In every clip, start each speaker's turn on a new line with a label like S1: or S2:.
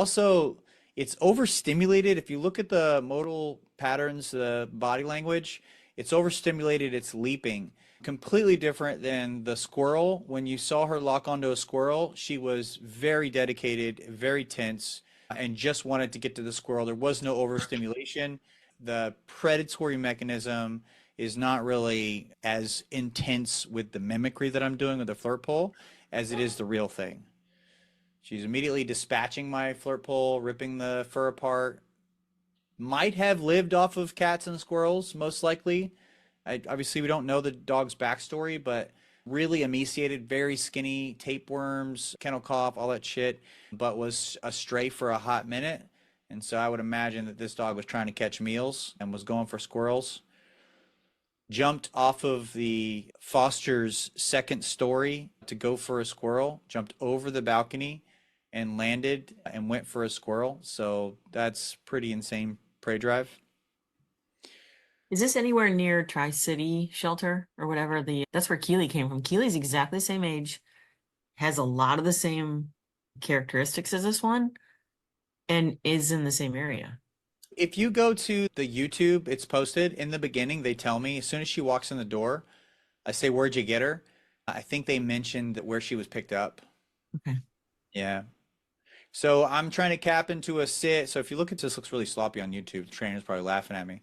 S1: Also, it's overstimulated. If you look at the modal patterns, the body language, it's overstimulated, it's leaping. Completely different than the squirrel. When you saw her lock onto a squirrel, she was very dedicated, very tense, and just wanted to get to the squirrel. There was no overstimulation. The predatory mechanism is not really as intense with the mimicry that I'm doing with the flirt pole as it is the real thing. She's immediately dispatching my flirt pole, ripping the fur apart. Might have lived off of cats and squirrels, most likely. Obviously, we don't know the dog's backstory, but really emaciated, very skinny, tapeworms, kennel cough, all that shit, but was a stray for a hot minute. And so I would imagine that this dog was trying to catch meals and was going for squirrels. Jumped off of the foster's second story to go for a squirrel, jumped over the balcony and landed and went for a squirrel. So that's pretty insane prey drive.
S2: Is this anywhere near Tri-City Shelter or whatever? That's where Keely came from. Keely's exactly the same age, has a lot of the same characteristics as this one, and is in the same area.
S1: If you go to the YouTube, it's posted in the beginning. They tell me as soon as she walks in the door, I say, "Where'd you get her?" I think they mentioned that where she was picked up.
S2: Okay.
S1: Yeah. So I'm trying to cap into a sit. So if you look at this, looks really sloppy on YouTube. The trainer's probably laughing at me.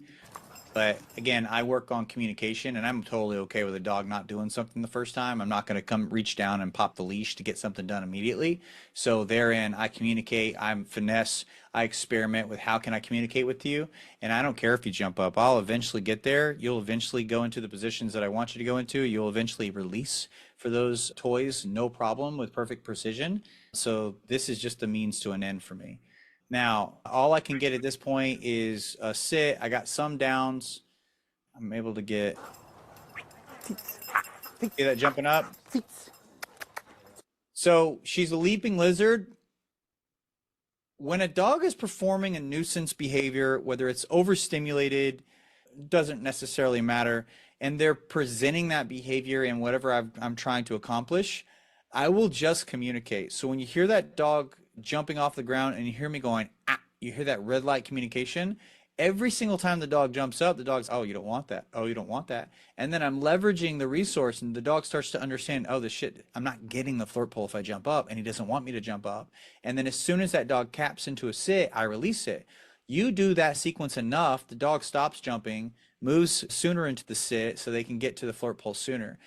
S1: But again, I work on communication and I'm totally okay with a dog not doing something the first time. I'm not going to come reach down and pop the leash to get something done immediately. So therein, I communicate, I'm finesse, I experiment with how can I communicate with you. And I don't care if you jump up. I'll eventually get there. You'll eventually go into the positions that I want you to go into. You'll eventually release for those toys, no problem, with perfect precision. So this is just a means to an end for me. Now, all I can get at this point is a sit. I got some downs. I'm able to get, see that jumping up? So she's a leaping lizard. When a dog is performing a nuisance behavior, whether it's overstimulated, doesn't necessarily matter, and they're presenting that behavior in whatever I'm trying to accomplish, I will just communicate. So when you hear that dog jumping off the ground and you hear me going, ah, you hear that red light communication. Every single time the dog jumps up, the dog's, oh, you don't want that. Oh, you don't want that. And then I'm leveraging the resource and the dog starts to understand, oh, this shit, I'm not getting the flirt pole if I jump up and he doesn't want me to jump up. And then as soon as that dog caps into a sit, I release it. You do that sequence enough, the dog stops jumping, moves sooner into the sit so they can get to the flirt pole sooner.